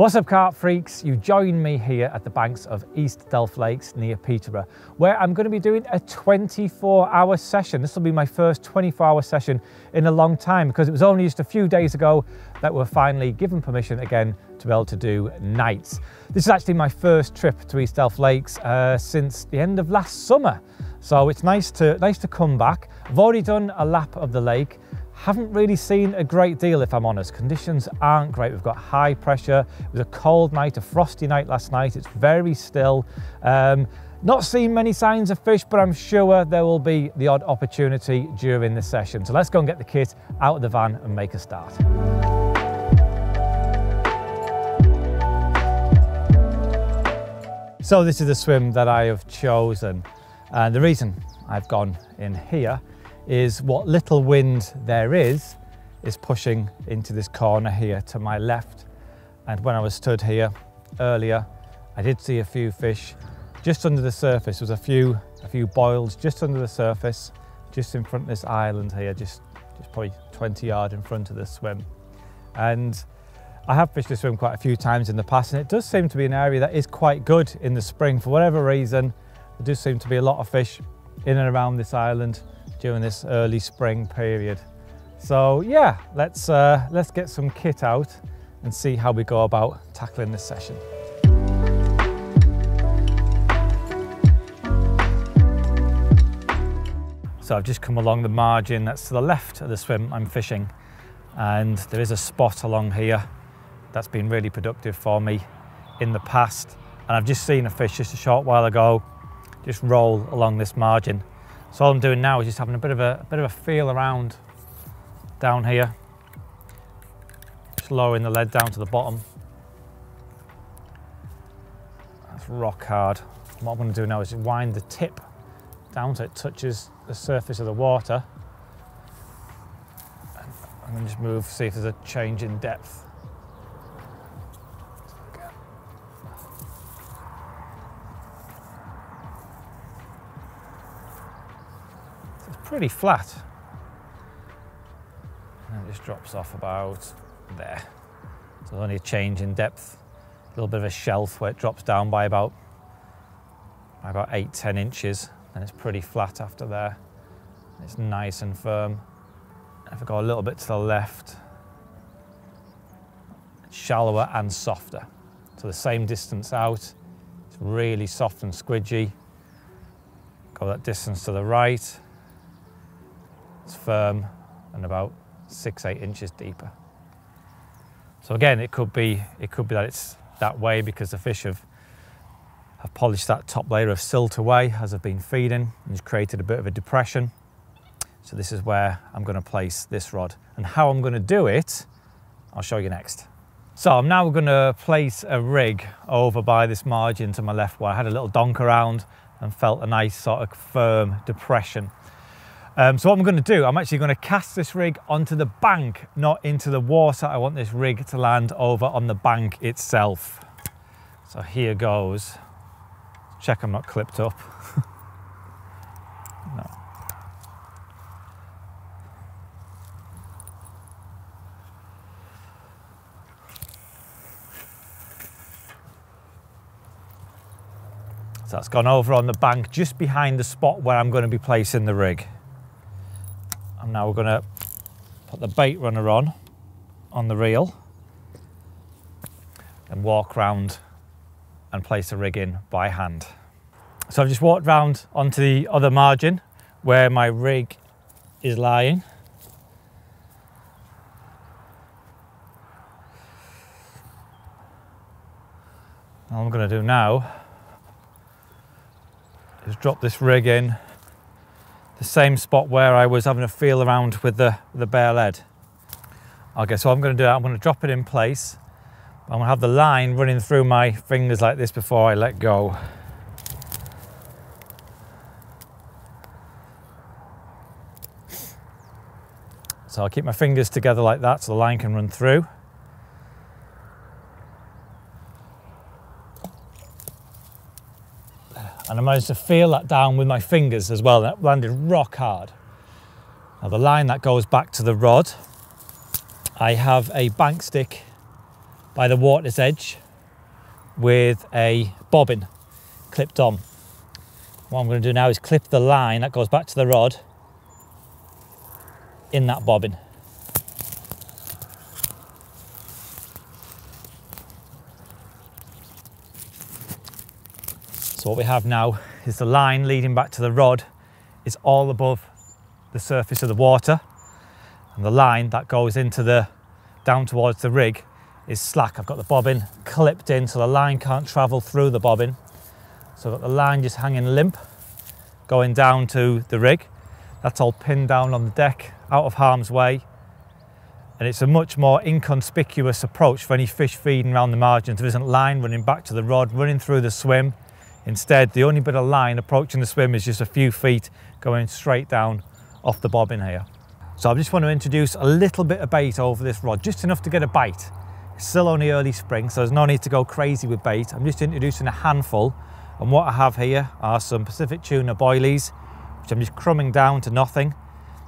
What's up, carp freaks? You join me here at the banks of East Delft Lakes near Peterborough, where I'm going to be doing a 24-hour session. This will be my first 24-hour session in a long time, because it was only just a few days ago that we're finally given permission again to be able to do nights. This is actually my first trip to East Delft Lakes since the end of last summer, so it's nice to come back. I've already done a lap of the lake. Haven't really seen a great deal, if I'm honest. Conditions aren't great. We've got high pressure. It was a cold night, a frosty night last night. It's very still. Not seen many signs of fish, but I'm sure there will be the odd opportunity during this session. So let's go and get the kit out of the van and make a start. So this is the swim that I have chosen. And the reason I've gone in here is what little wind there is pushing into this corner here to my left. And when I was stood here earlier, I did see a few fish just under the surface. There was a few boils just under the surface, just in front of this island here, just probably 20 yards in front of the swim. And I have fished this swim quite a few times in the past, and it does seem to be an area that is quite good in the spring. For whatever reason, there does seem to be a lot of fish in and around this island during this early spring period. So yeah, let's get some kit out and see how we go about tackling this session. So I've just come along the margin that's to the left of the swim I'm fishing, and there is a spot along here that's been really productive for me in the past, and I've just seen a fish just a short while ago just roll along this margin. So all I'm doing now is just having a bit of a feel around down here, just lowering the lead down to the bottom. That's rock hard. What I'm going to do now is wind the tip down so it touches the surface of the water, and then just move, see if there's a change in depth. Pretty flat, and it just drops off about there. So there's only a change in depth, a little bit of a shelf where it drops down by about 8-10 inches, and it's pretty flat after there. It's nice and firm. If I go a little bit to the left, it's shallower and softer, so the same distance out, it's really soft and squidgy. Go that distance to the right, it's firm and about 6-8 inches deeper. So again, it could be that it's that way because the fish have polished that top layer of silt away as I've been feeding, and it's created a bit of a depression. So this is where I'm going to place this rod, and how I'm going to do it, I'll show you next. So I'm now going to place a rig over by this margin to my left, where I had a little donk around and felt a nice sort of firm depression. So what I'm going to do, I'm actually going to cast this rig onto the bank, not into the water. I want this rig to land over on the bank itself. So here goes. Check I'm not clipped up. No. So that's gone over on the bank just behind the spot where I'm going to be placing the rig. And now we're going to put the bait runner on the reel and walk round and place the rig in by hand. So I've just walked round onto the other margin where my rig is lying. All I'm going to do now is drop this rig in the same spot where I was having a feel around with the bare lead. Okay, so I'm going to do that. I'm going to drop it in place. I'm going to have the line running through my fingers like this before I let go. So I'll keep my fingers together like that so the line can run through. And I managed to feel that down with my fingers as well. That landed rock hard. Now the line that goes back to the rod, I have a bank stick by the water's edge with a bobbin clipped on. What I'm going to do now is clip the line that goes back to the rod in that bobbin. So what we have now is the line leading back to the rod is all above the surface of the water, and the line that goes into down towards the rig is slack. I've got the bobbin clipped in so the line can't travel through the bobbin. So I've got the line just hanging limp, going down to the rig. That's all pinned down on the deck, out of harm's way. And it's a much more inconspicuous approach for any fish feeding around the margins. There isn't line running back to the rod, running through the swim. Instead, the only bit of line approaching the swim is just a few feet going straight down off the bobbin here. So I just want to introduce a little bit of bait over this rod, just enough to get a bite. It's still only early spring, so there's no need to go crazy with bait. I'm just introducing a handful, and what I have here are some Pacific tuna boilies, which I'm just crumbing down to nothing.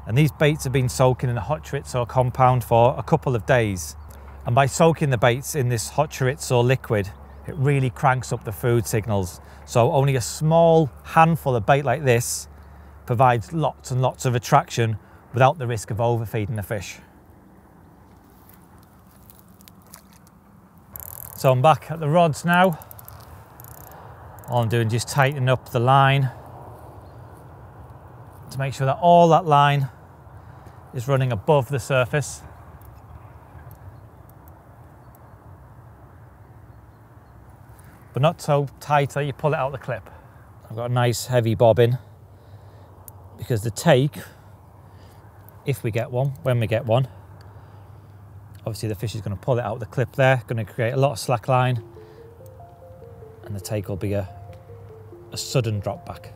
And these baits have been soaking in a 𝘁𝗵𝗀𝗁 compound for a couple of days. And by soaking the baits in this 𝘁𝗵𝗁𝗁 liquid, it really cranks up the food signals. So only a small handful of bait like this provides lots and lots of attraction without the risk of overfeeding the fish. So I'm back at the rods now. All I'm doing is just tightening up the line to make sure that all that line is running above the surface. But not so tight that you pull it out the clip. I've got a nice heavy bobbin because the take, if we get one, when we get one, obviously the fish is going to pull it out of the clip there, going to create a lot of slack line, and the take will be a sudden drop back.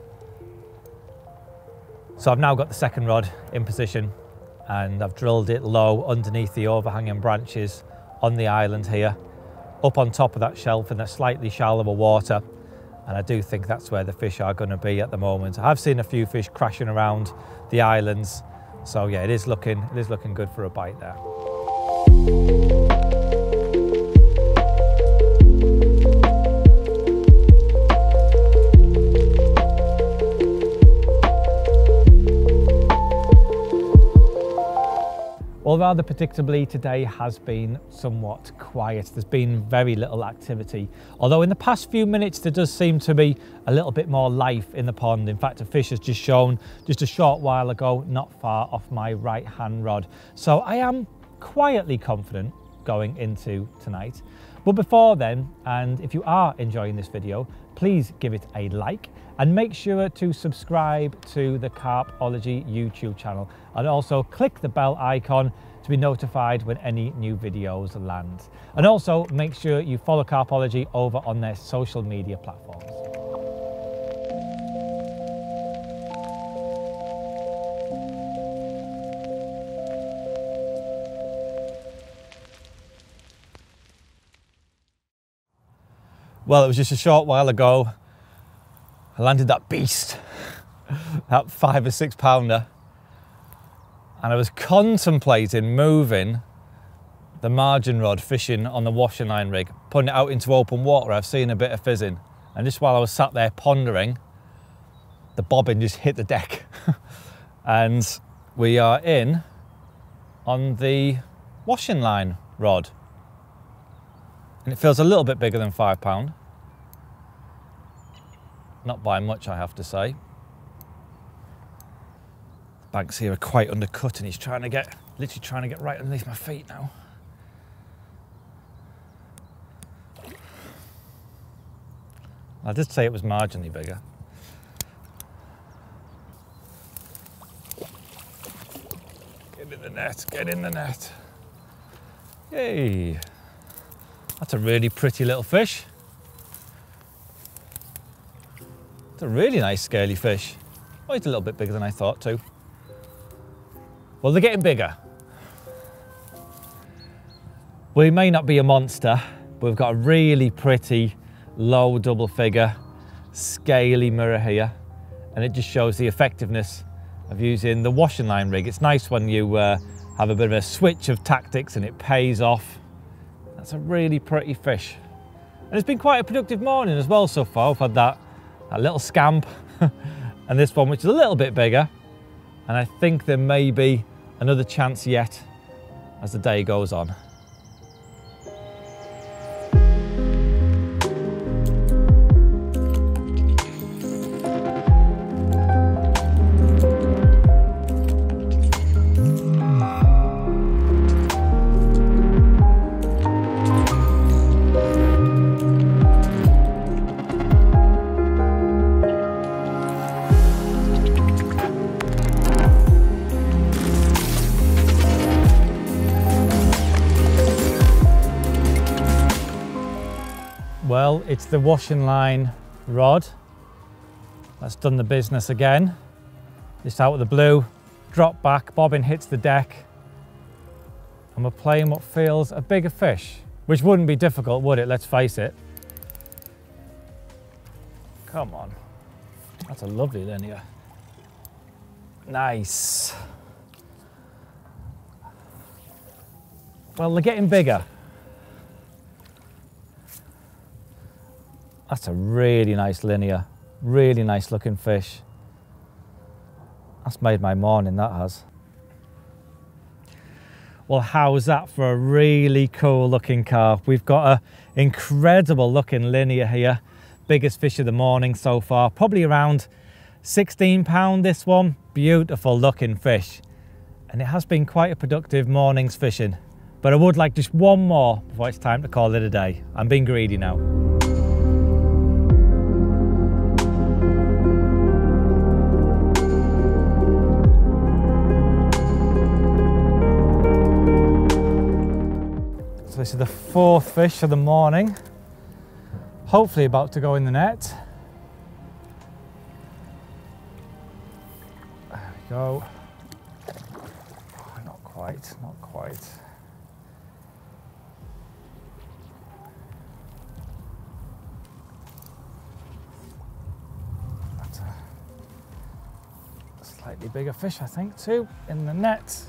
So I've now got the second rod in position, and I've drilled it low underneath the overhanging branches on the island here, up on top of that shelf in the slightly shallower water, and I do think that's where the fish are going to be at the moment. I have seen a few fish crashing around the islands, so yeah, it is looking good for a bite there. Well, rather predictably, today has been somewhat quiet. There's been very little activity. Although in the past few minutes, there does seem to be a little bit more life in the pond. In fact, a fish has just shown just a short while ago, not far off my right-hand rod. So I am quietly confident going into tonight. But before then, and if you are enjoying this video, please give it a like and make sure to subscribe to the 𝘃𝗶𝗍𝗺 YouTube channel, and also click the bell icon to be notified when any new videos land. And also make sure you follow 𝘃𝗶𝗍𝗺 over on their social media platforms. Well, it was just a short while ago I landed that beast, that 5 or 6 pounder, and I was contemplating moving the margin rod fishing on the washing line rig, putting it out into open water. I've seen a bit of fizzing, and just while I was sat there pondering, the bobbin just hit the deck and we are in on the washing line rod, and it feels a little bit bigger than £5. Not by much, I have to say. The banks here are quite undercut, and he's literally trying to get right underneath my feet now. I did say it was marginally bigger. Get in the net, get in the net. Yay! That's a really pretty little fish. It's a really nice scaly fish. Oh, it's a little bit bigger than I thought too. Well, they're getting bigger. We may not be a monster, but we've got a really pretty low double figure, scaly mirror here, and it just shows the effectiveness of using the washing line rig. It's nice when you have a bit of a switch of tactics and it pays off, That's a really pretty fish. And it's been quite a productive morning as well so far. We've had that little scamp and this one, which is a little bit bigger. And I think there may be another chance yet as the day goes on. Well, it's the washing line rod that's done the business again. Just out with the blue, drop back, bobbin hits the deck, and we're playing what feels a bigger fish, which wouldn't be difficult, would it? Let's face it. Come on, that's a lovely linear. Nice. Well, they're getting bigger. That's a really nice linear, really nice looking fish. That's made my morning, that has. Well, how's that for a really cool looking carp? We've got an incredible looking linear here. Biggest fish of the morning so far, probably around 16 pound this one. Beautiful looking fish. And it has been quite a productive morning's fishing. But I would like just one more before it's time to call it a day. I'm being greedy now. This is the fourth fish of the morning, hopefully about to go in the net. There we go. Oh, not quite, not quite. That's a slightly bigger fish, I think, too, in the net.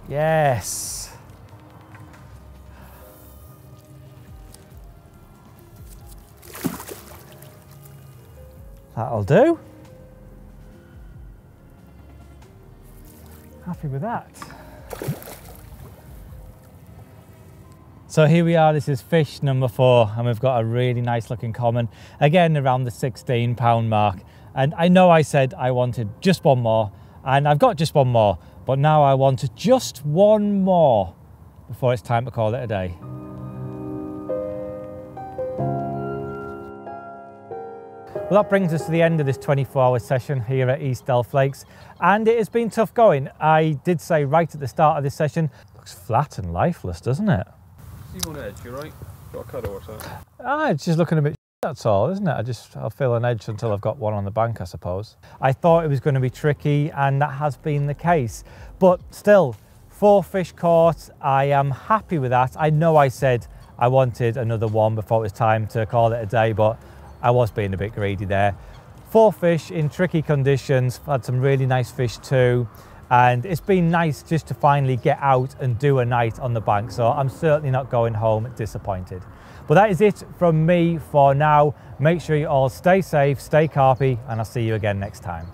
Yes. That'll do. Happy with that. So here we are, this is fish number 4, and we've got a really nice looking common, again around the 16 pound mark. And I know I said I wanted just one more, and I've got just one more, but now I want just one more before it's time to call it a day. Well, that brings us to the end of this 24-hour session here at 𝘃𝗶𝗱𝗄, and it has been tough going. I did say right at the start of this session, looks flat and lifeless, doesn't it? You on edge, you're right. Got a cutter or something? It's just looking a bit that's all, isn't it? I'll feel an edge until I've got one on the bank, I suppose. I thought it was going to be tricky, and that has been the case. But still, 4 fish caught. I am happy with that. I know I said I wanted another one before it was time to call it a day, but I was being a bit greedy there. 4 fish in tricky conditions, had some really nice fish too, and it's been nice just to finally get out and do a night on the bank, so I'm certainly not going home disappointed. But that is it from me for now. Make sure you all stay safe, stay carpy, and I'll see you again next time.